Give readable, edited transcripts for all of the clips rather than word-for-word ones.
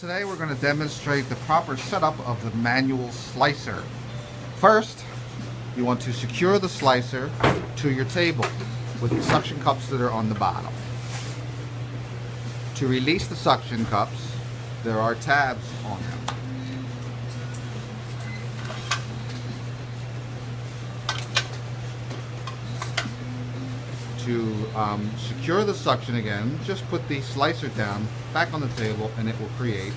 Today we're going to demonstrate the proper setup of the manual slicer. First, you want to secure the slicer to your table with the suction cups that are on the bottom. To release the suction cups, there are tabs on them. To secure the suction again, just put the slicer down back on the table and it will create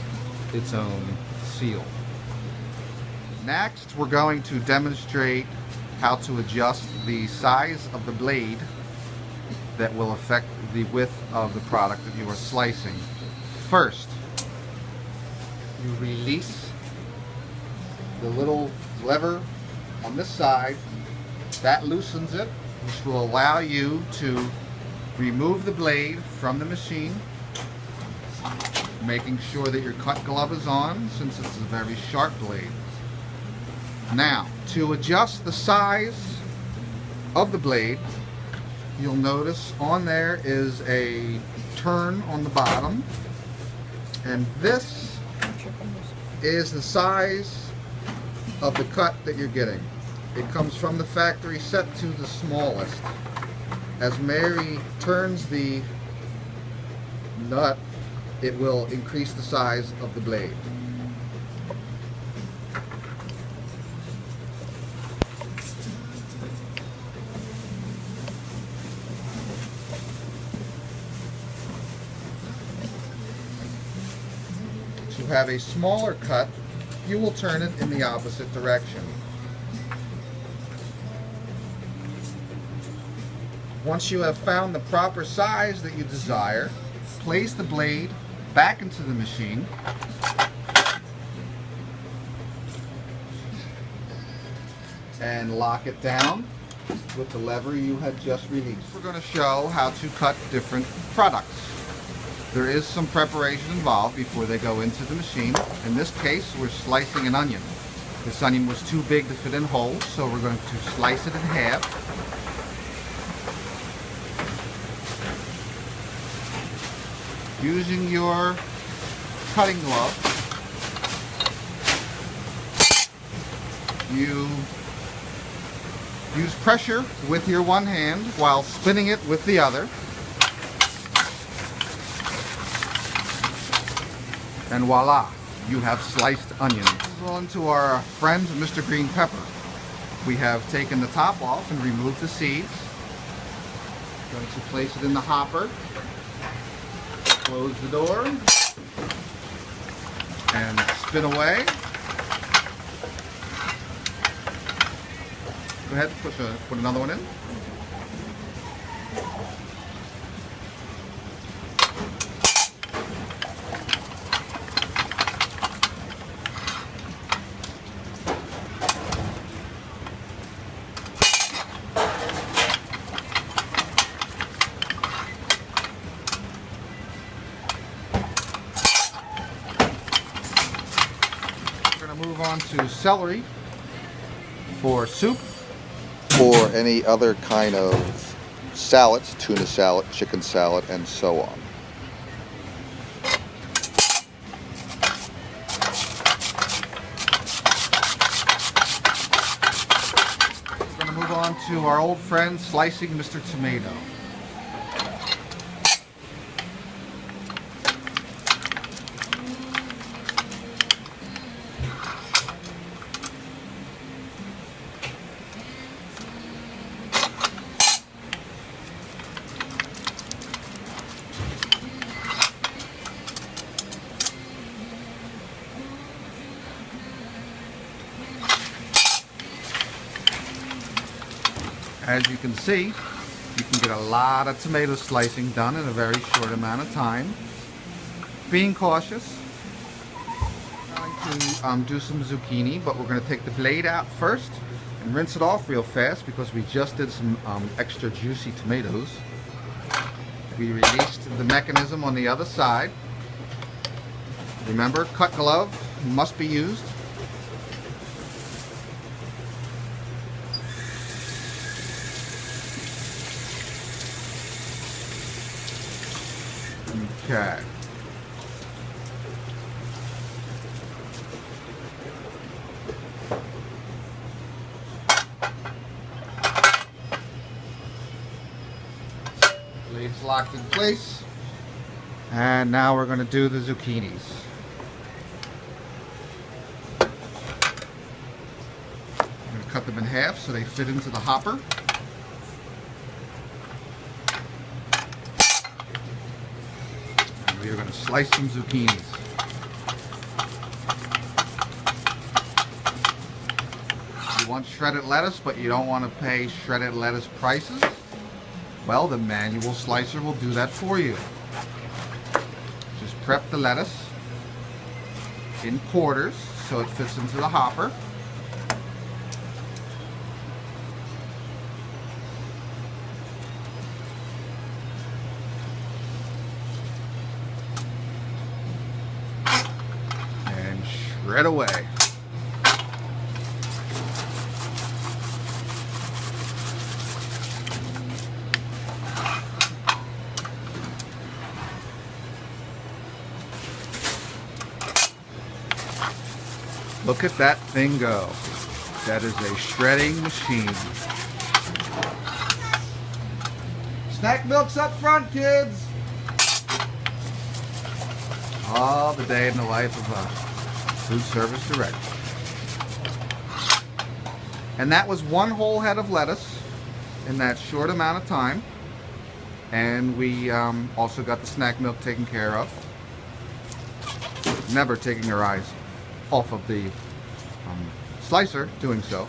its own seal. Next, we're going to demonstrate how to adjust the size of the blade that will affect the width of the product that you are slicing. First, you release the little lever on this side. That loosens it, which will allow you to remove the blade from the machine, making sure that your cut glove is on since it's a very sharp blade. Now, to adjust the size of the blade, you'll notice on there is a turn on the bottom, and this is the size of the cut that you're getting. It comes from the factory set to the smallest. As Mary turns the nut, it will increase the size of the blade. To have a smaller cut, you will turn it in the opposite direction. Once you have found the proper size that you desire, place the blade back into the machine. And lock it down with the lever you had just released. We're going to show how to cut different products. There is some preparation involved before they go into the machine. In this case, we're slicing an onion. This onion was too big to fit in whole, so we're going to slice it in half. Using your cutting glove, you use pressure with your one hand while spinning it with the other. And voila, you have sliced onions. On to our friend Mr. Green Pepper. We have taken the top off and removed the seeds. Going to place it in the hopper. Close the door and spin away. Go ahead, put another one in. Move on to celery for soup. Or any other kind of salads, tuna salad, chicken salad, and so on. We're going to move on to our old friend slicing Mr. Tomato. As you can see, you can get a lot of tomato slicing done in a very short amount of time. Being cautious. I'm going to do some zucchini, but we're going to take the blade out first and rinse it off real fast because we just did some extra juicy tomatoes. We released the mechanism on the other side. Remember, cut glove must be used. Okay. Everything's locked in place. And now we're going to do the zucchinis. I'm going to cut them in half so they fit into the hopper. And we are going to slice some zucchinis. You want shredded lettuce, but you don't want to pay shredded lettuce prices? Well, the manual slicer will do that for you. Just prep the lettuce in quarters so it fits into the hopper. And shred away. Look at that thing go. That is a shredding machine. Snack milk's up front, kids. Oh, the day in the life of a food service director. And that was one whole head of lettuce in that short amount of time. And we also got the snack milk taken care of. Never taking our eyes off of the slicer doing so.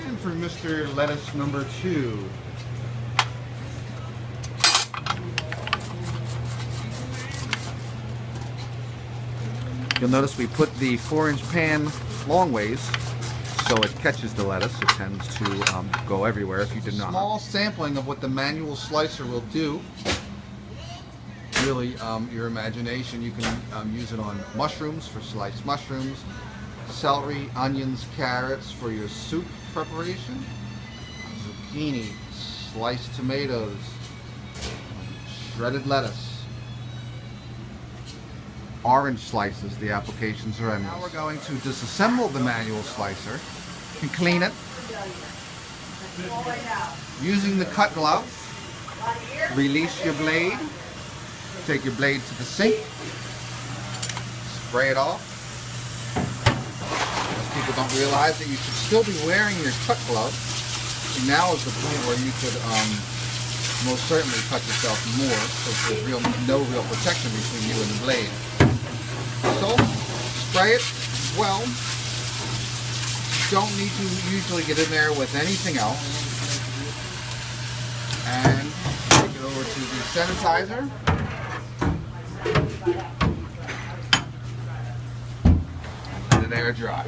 And for Mr. Lettuce number 2. You'll notice we put the 4-inch pan long ways so it catches the lettuce. It tends to go everywhere if you did not. Small sampling of what the manual slicer will do. Really, your imagination. You can use it on mushrooms for sliced mushrooms, celery, onions, carrots for your soup preparation, zucchini, sliced tomatoes, shredded lettuce, orange slices. The applications are endless. Now we're going to disassemble the manual slicer and clean it using the cut glove. Release your blade. Take your blade to the sink. Spray it off. Most people don't realize that you should still be wearing your cut glove. And now is the point where you could most certainly cut yourself more, because there's no real protection between you and the blade. So, spray it well. Don't need to usually get in there with anything else. And take it over to the sanitizer. Let it air dry.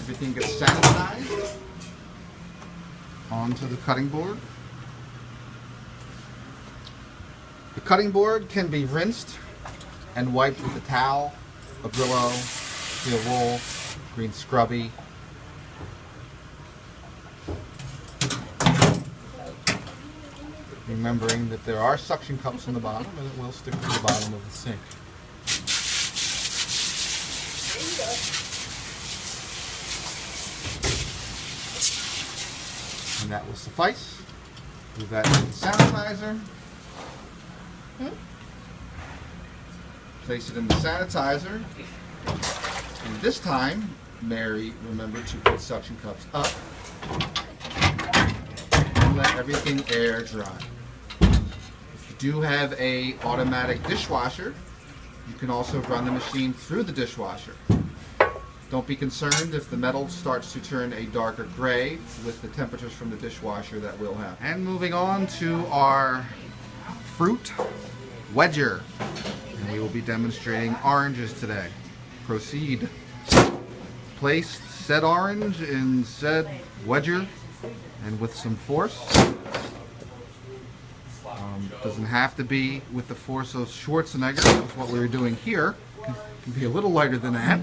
Everything gets sanitized onto the cutting board. The cutting board can be rinsed and wiped with a towel, a Brillo, steel wool, green scrubby. Remembering that there are suction cups on the bottom and it will stick to the bottom of the sink. And that will suffice. Move that to the sanitizer. Place it in the sanitizer. And this time, Mary remembered to put suction cups up and let everything air dry. If you do have a automatic dishwasher, you can also run the machine through the dishwasher. Don't be concerned if the metal starts to turn a darker gray with the temperatures from the dishwasher. That will happen. And moving on to our fruit wedger. and we will be demonstrating oranges today. Proceed. Place said orange in said wedger, and with some force. Doesn't have to be with the force of Schwarzenegger, which is what we were doing here. It can be a little lighter than that,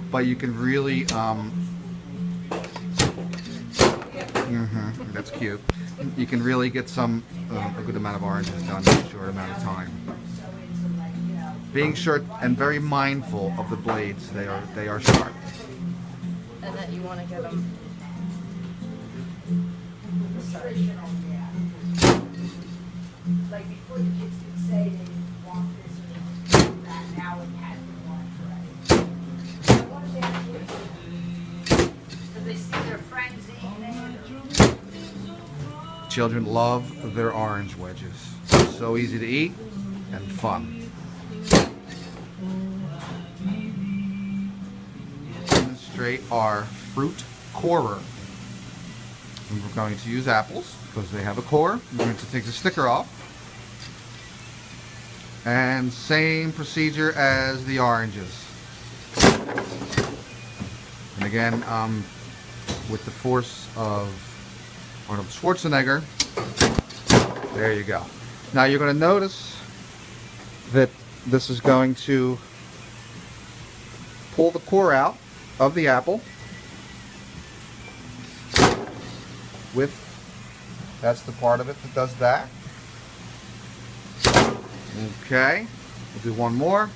but you can really, that's cute. You can really get some, a good amount of oranges done in a short amount of time. Being short and very mindful of the blades, they are sharp. And that you want to get them. Like before the kids could say they didn't want this or that, now it has been wanted already. What do they do? Because they see their friends eating it. Children love their orange wedges. So easy to eat and fun. Demonstrate our fruit corer. And we're going to use apples because they have a core. We're going to take the sticker off. And same procedure as the oranges. And again, with the force of Arnold Schwarzenegger. There you go. Now you're going to notice that this is going to pull the core out of the apple. That's the part of it that does that. Okay, we'll do one more.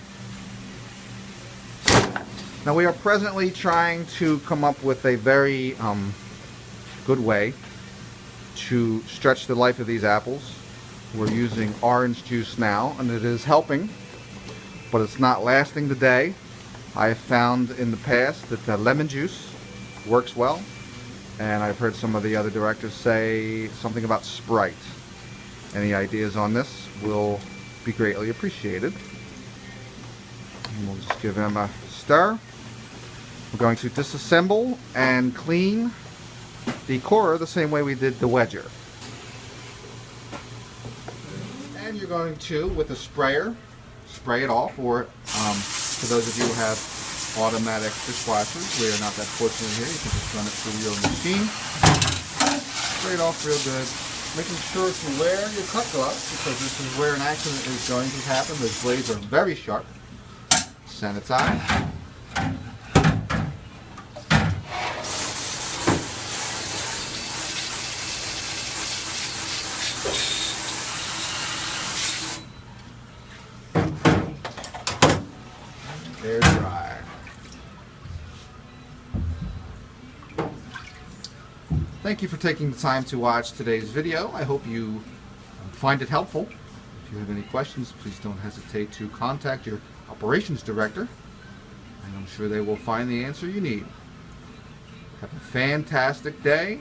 Now we are presently trying to come up with a very good way to stretch the life of these apples. We're using orange juice now, and it is helping, but it's not lasting the day. I have found in the past that the lemon juice works well, and I've heard some of the other directors say something about Sprite. Any ideas on this will be greatly appreciated. And we'll just give them a stir. We're going to disassemble and clean the core the same way we did the wedger. And you're going to, with a sprayer, spray it off, or for those of you who have automatic dishwashers, we are not that fortunate here, you can just run it through your machine. Spray it off real good. Making sure to wear your cut gloves, because this is where an accident is going to happen. Those blades are very sharp. Sanitize. Air dry. Thank you for taking the time to watch today's video. I hope you find it helpful. If you have any questions, please don't hesitate to contact your operations director, and I'm sure they will find the answer you need. Have a fantastic day.